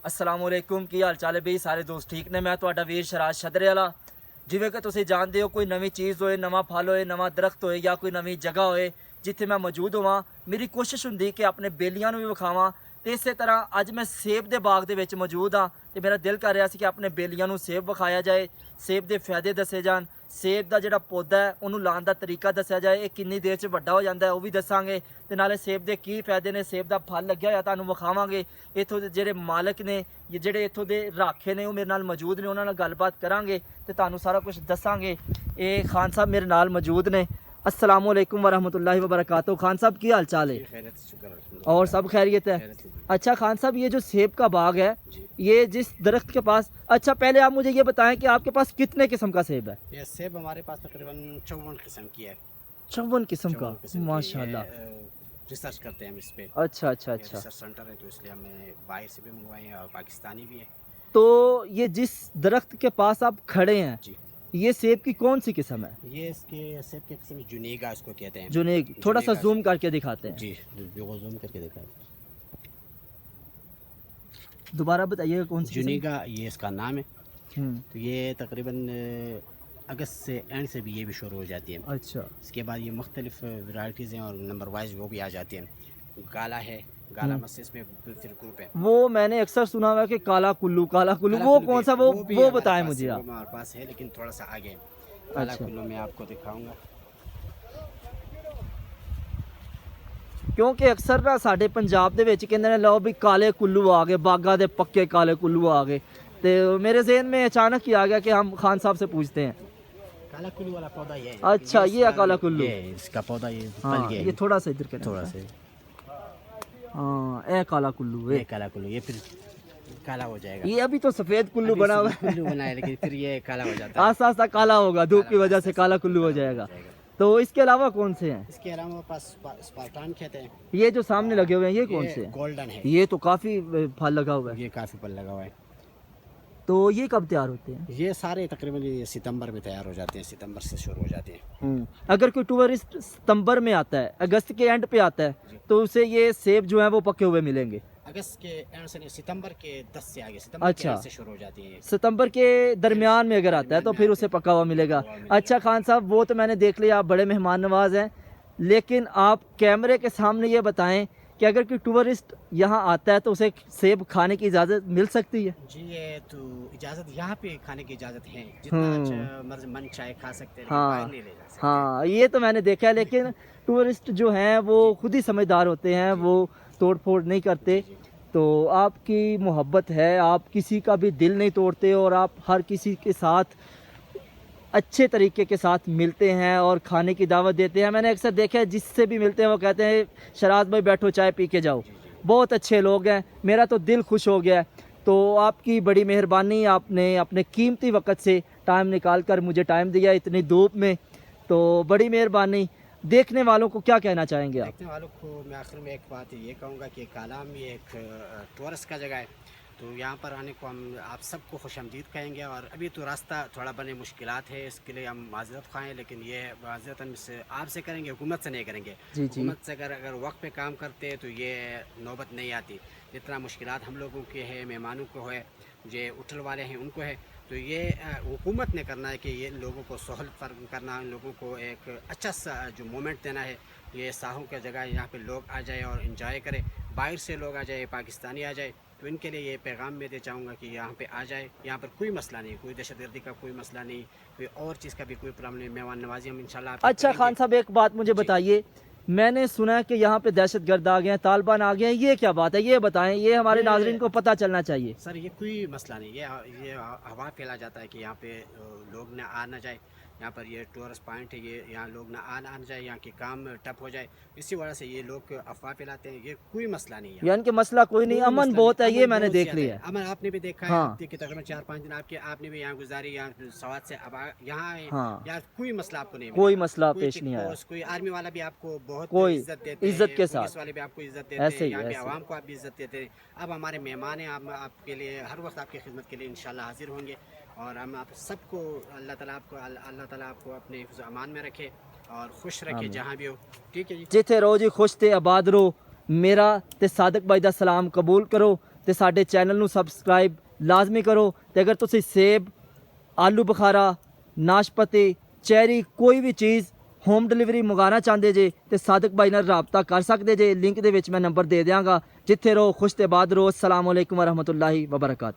ਅਸਲਾਮ ਅਲੈਕੁਮ। ਕੀ ਹਾਲ ਚਾਲ ਹੈ ਬਈ? ਸਾਰੇ ਦੋਸਤ ਠੀਕ ਨੇ? ਮੈਂ ਤੁਹਾਡਾ ਵੀਰ ਸ਼ਰਾਜ ਸ਼ਦਰੇ ਵਾਲਾ। ਜਿਵੇਂ ਕਿ ਤੁਸੀਂ ਜਾਣਦੇ ਹੋ, ਕੋਈ ਨਵੀਂ ਚੀਜ਼ ਹੋਏ, ਨਵਾਂ ਫਲ ਹੋਏ, ਨਵਾਂ ਦਰਖਤ ਹੋਏ ਜਾਂ ਕੋਈ ਨਵੀਂ ਜਗ੍ਹਾ ਹੋਏ ਜਿੱਥੇ ਮੈਂ ਮੌਜੂਦ ਹੋਵਾਂ, ਮੇਰੀ ਕੋਸ਼ਿਸ਼ ਹੁੰਦੀ ਕਿ ਆਪਣੇ ਬੇਲੀਆਂ ਨੂੰ ਵੀ ਵਿਖਾਵਾਂ। ਤੇ ਇਸੇ ਤਰ੍ਹਾਂ ਅੱਜ ਮੈਂ ਸੇਬ ਦੇ ਬਾਗ ਦੇ ਵਿੱਚ ਮੌਜੂਦ ਹਾਂ ਤੇ ਮੇਰਾ ਦਿਲ ਕਰ ਰਿਹਾ ਸੀ ਕਿ ਆਪਣੇ ਬੇਲੀਆਂ ਨੂੰ ਸੇਬ ਵਿਖਾਇਆ ਜਾਏ, ਸੇਬ ਦੇ ਫਾਇਦੇ ਦੱਸੇ ਜਾਣ, ਸੇਬ ਦਾ ਜਿਹੜਾ ਪੌਦਾ ਹੈ ਉਹਨੂੰ ਲਾਉਣ ਦਾ ਤਰੀਕਾ ਦੱਸਿਆ ਜਾਏ, ਇਹ ਕਿੰਨੀ ਦੇਰ 'ਚ ਵੱਡਾ ਹੋ ਜਾਂਦਾ ਹੈ ਉਹ ਵੀ ਦੱਸਾਂਗੇ, ਤੇ ਨਾਲੇ ਸੇਬ ਦੇ ਕੀ ਫਾਇਦੇ ਨੇ, ਸੇਬ ਦਾ ਫਲ ਲੱਗਿਆ ਹੋਇਆ ਤੁਹਾਨੂੰ ਵਿਖਾਵਾਂਗੇ। ਇੱਥੋਂ ਦੇ ਜਿਹੜੇ ਮਾਲਕ ਨੇ, ਜਿਹੜੇ ਇੱਥੋਂ ਦੇ ਰਾਖੇ ਨੇ, ਉਹ ਮੇਰੇ ਨਾਲ ਮੌਜੂਦ ਨੇ, ਉਹਨਾਂ ਨਾਲ ਗੱਲਬਾਤ ਕਰਾਂਗੇ ਤੇ ਤੁਹਾਨੂੰ ਸਾਰਾ ਕੁਝ ਦੱਸਾਂਗੇ। ਇਹ ਖਾਨ ਸਾਹਿਬ ਮੇਰੇ ਨਾਲ ਮੌਜੂਦ ਨੇ। अस्सलाम वालेकुम वरहमतुल्लाहि वबरकातुहू। खान साहब की हाल चाल है? और सब खैरियत है? अच्छा खान साहब, ये जो सेब का बाग है, ये जिस दरख्त के पास, अच्छा पहले आप मुझे ये बताएं कि आपके पास कितने किस्म का सेब है? ये सेब हमारे पास तकरीबन 54 किस्म की है। 54 किस्म का, माशाल्लाह। रिसर्च करते हैं हम इस पे। अच्छा अच्छा अच्छा। रिसर्च सेंटर है तो इसलिए हमने बाहर से भी मंगवाए हैं और पाकिस्तानी भी है। तो ये जिस दरख्त के पास आप खड़े हैं, जी, ये सेब की कौन सी किस्म है? ये इसके सेब की किस्म जुनेगा इसको कहते हैं। जुनेग, थोड़ा सा जूम करके दिखाते हैं। जी, जो जूम करके दिखाएं। दोबारा बताइएगा कौन सी जुनेगा ये इसका नाम है। किस्म? तो ये तकरीबन अगस्त से एंड से भी ये भी शुरू हो जाती है। अच्छा इसके बाद ये मुख्तलिफ वैरायटीज़ हैं और नंबर वाइज वो भी आ जाती हैं। गाला है, गाला मस्से इसमें फिर ग्रुप है। वो मैंने अक्सर सुना हुआ है कि काला कुल्लू, काला कुल्लू, काला वो कुल्लू कौन भी- सा? भी वो हमारे बताएं पास मुझे है, आप। वो हमारे पास है लेकिन थोड़ा सा आगे है। काला अच्छा। कुल्लू मैं आपको दिखाऊंगा। ਕਿਉਂਕਿ ਅਕਸਰ ਨਾ ਸਾਡੇ ਪੰਜਾਬ ਦੇ ਵਿੱਚ ਕਹਿੰਦੇ ਨੇ ਲਓ ਵੀ ਕਾਲੇ ਕੁੱਲੂ ਆ ਗਏ, ਬਾਗਾ ਦੇ ਪੱਕੇ ਕਾਲੇ ਕੁੱਲੂ ਆ ਗਏ, ਤੇ मेरे ज़हन में अचानक ही आ गया कि हम खान साहब से पूछते हैं। काला कुल्लू वाला पौधा ये है। अच्छा, ये है काला कुल्लू। ये इसका पौधा ये हाँ, पल गया है। ये थोड़ा सा इधर करें। थोड़ा सा हाँ, ए काला कुल्लू ये है। काला कुल्लू, ये फिर काला हो जाएगा। ये अभी तो सफेद कुल्लू अभी बना हुआ इसमें है, कुल्लू बना है लेकिन फिर ये काला हो जाता है। आस्ता आस्ता काला होगा, धूप की वजह से काला कुल्लू हो जाएगा। तो इसके अलावा कौन से हैं? इसके अलावा हमारे पास स्पार्टान कहते हैं। ये जो सामने लगे हुए हैं ये कौन से हैं? गोल्डन है। ये तो काफी फल लगा हुआ है। ये काफी पल लगा हुआ है। तो ये कब तैयार होते हैं? ये सारे तकरीबन ये सितंबर में तैयार हो जाते हैं, सितंबर से शुरू हो जाते हैं। अगर कोई टूरिस्ट सितंबर में आता है, अगस्त के एंड पे आता है, तो उसे ये सेब जो है वो पके हुए मिलेंगे? अगस्त के एंड से नहीं, सितंबर के 10 से आगे, सितंबर के अच्छा। एंड से शुरू हो जाती है। सितंबर के दरमियान में अगर आता है तो फिर उसे पका हुआ मिलेगा। अच्छा खान साहब, वो तो मैंने देख लिया, आप बड़े मेहमान नवाज हैं, लेकिन आप कैमरे के सामने ये बताएं कि अगर कोई टूरिस्ट यहाँ आता है तो उसे सेब खाने की इजाज़त मिल सकती है? जी, ये तो इजाज़त यहाँ पे खाने की इजाज़त है, जितना मर्ज़ मन चाहे खा सकते हैं, हाँ। बाहर नहीं ले जा सकते। हाँ, ये तो मैंने देखा है, लेकिन टूरिस्ट जो हैं वो खुद ही समझदार होते हैं, वो तोड़ फोड़ नहीं करते। तो आपकी मोहब्बत है, आप किसी का भी दिल नहीं तोड़ते और आप हर किसी के साथ अच्छे तरीके के साथ मिलते हैं और खाने की दावत देते हैं। मैंने अक्सर देखा है, जिससे भी मिलते हैं वो कहते हैं शराज भाई बैठो चाय पी के जाओ। बहुत अच्छे लोग हैं, मेरा तो दिल खुश हो गया है। तो आपकी बड़ी मेहरबानी, आपने अपने कीमती वक्त से टाइम निकाल कर मुझे टाइम दिया इतनी धूप में, तो बड़ी मेहरबानी। देखने वालों को क्या कहना चाहेंगे आप? देखने वालों को मैं आखिर में एक बात ये कहूँगा कि कालाम ये एक टूरिस्ट का जगह है, तो यहाँ पर आने को हम आप सबको खुशामदीद कहेंगे। और अभी तो रास्ता थोड़ा बने मुश्किलात है, इसके लिए हम माजरत खाएँ, लेकिन ये माजरत हम इससे आपसे करेंगे, हुकूमत से नहीं करेंगे। जी जी। हुकूमत से अगर वक्त पे काम करते तो ये नौबत नहीं आती। जितना मुश्किलात हम लोगों के है, मेहमानों को है, जो उठल वाले हैं उनको है, तो ये हुकूमत ने करना है कि ये लोगों को सहूलत करना, इन लोगों को एक अच्छा सा जो मोमेंट देना है। ये साहों की जगह है, यहाँ पे लोग आ जाए और इन्जॉय करें, बाहर से लोग आ जाए, पाकिस्तानी आ जाए, तो इनके लिए ये पैगाम मैं दे चाहूँगा कि यहाँ पे आ जाए। यहाँ पर कोई मसला नहीं, कोई दहशतगर्दी का कोई मसला नहीं, कोई और चीज़ का भी कोई प्रॉब्लम नहीं। मेहमान नवाजी हम इंशाल्लाह आपकी अच्छा करेंगे। खान साहब, एक बात मुझे बताइए, मैंने सुना है कि यहाँ पे दहशतगर्द आ गए हैं, तालिबान आ गए हैं, ये क्या बात है? ये बताएं, ये हमारे नाजरीन को पता चलना चाहिए। सर ये कोई मसला नहीं, ये हवा फैला जाता है कि यहाँ पे लोग ना आ ना जाए। यहाँ पर ये टूरिस्ट पॉइंट है, ये यहाँ लोग ना आ ना जाए, यहाँ के काम ठप हो जाए, इसी वजह से ये लोग अफवाह फैलाते हैं। ये कोई मसला नहीं है, यानी कि मसला कोई नहीं, कोई अमन मसला बहुत है, नहीं, ये अमन मैंने बहुत देख ज़्यादा लिया है। है। अमन आपने भी देखा है, हाँ। हफ्ते के तकरीबन 4-5 दिन आपने भी यहाँ गुजारी, यहाँ सवाद से अब यहाँ आए, हाँ। यार कोई मसला आपको नहीं कोई मिलेगा। मसला कोई पेश नहीं आया। कोई आर्मी वाला भी आपको बहुत कोई इज्जत देते हैं, इज्जत के साथ। पुलिस वाले भी आपको इज्जत देते ऐसे हैं, ही, यहाँ पे ऐसे ही। आवाम को आप भी इज्जत देते हैं। अब हमारे मेहमान हैं, हम आपके लिए हर वक्त आपकी खिदमत के लिए इंशाल्लाह हाजिर होंगे। और हम आप सबको अल्लाह ताला आपको अपने हिफ्ज़ अमान में रखे और खुश रखे जहाँ भी हो। ठीक है जी। जिथे रहो जी खुश ते आबाद रहो। मेरा ते सादक भाई दा सलाम कबूल करो ਤੇ ਸਾਡੇ ਚੈਨਲ ਨੂੰ ਸਬਸਕ੍ਰਾਈਬ ਲਾਜ਼ਮੀ ਕਰੋ। ਤੇ ਅਗਰ ਤੁਸੀਂ ਸੇਬ, ਆਲੂ ਬੁਖਾਰਾ, ਨਾਸ਼ਪਤੀ, ਚੈਰੀ ਕੋਈ ਵੀ ਚੀਜ਼ ਹੋਮ ਡਿਲੀਵਰੀ ਮੰਗਾਉਣਾ ਚਾਹੁੰਦੇ ਜੇ ਤੇ ਸਾਦਕ ਭਾਈ ਨਾਲ ਰਾਬਤਾ ਕਰ ਸਕਦੇ ਜੇ। ਲਿੰਕ ਦੇ ਵਿੱਚ ਮੈਂ ਨੰਬਰ ਦੇ ਦਿਆਂਗਾ। ਜਿੱਥੇ ਰਹੋ ਖੁਸ਼ ਤੇ ਬਾਦ ਰਹੋ। ਅਸਲਾਮ ਵਾਲੇਕੁਮ ਵਰਹਿਮਤੁਲਾhi ਵਬਰਕਾਤ।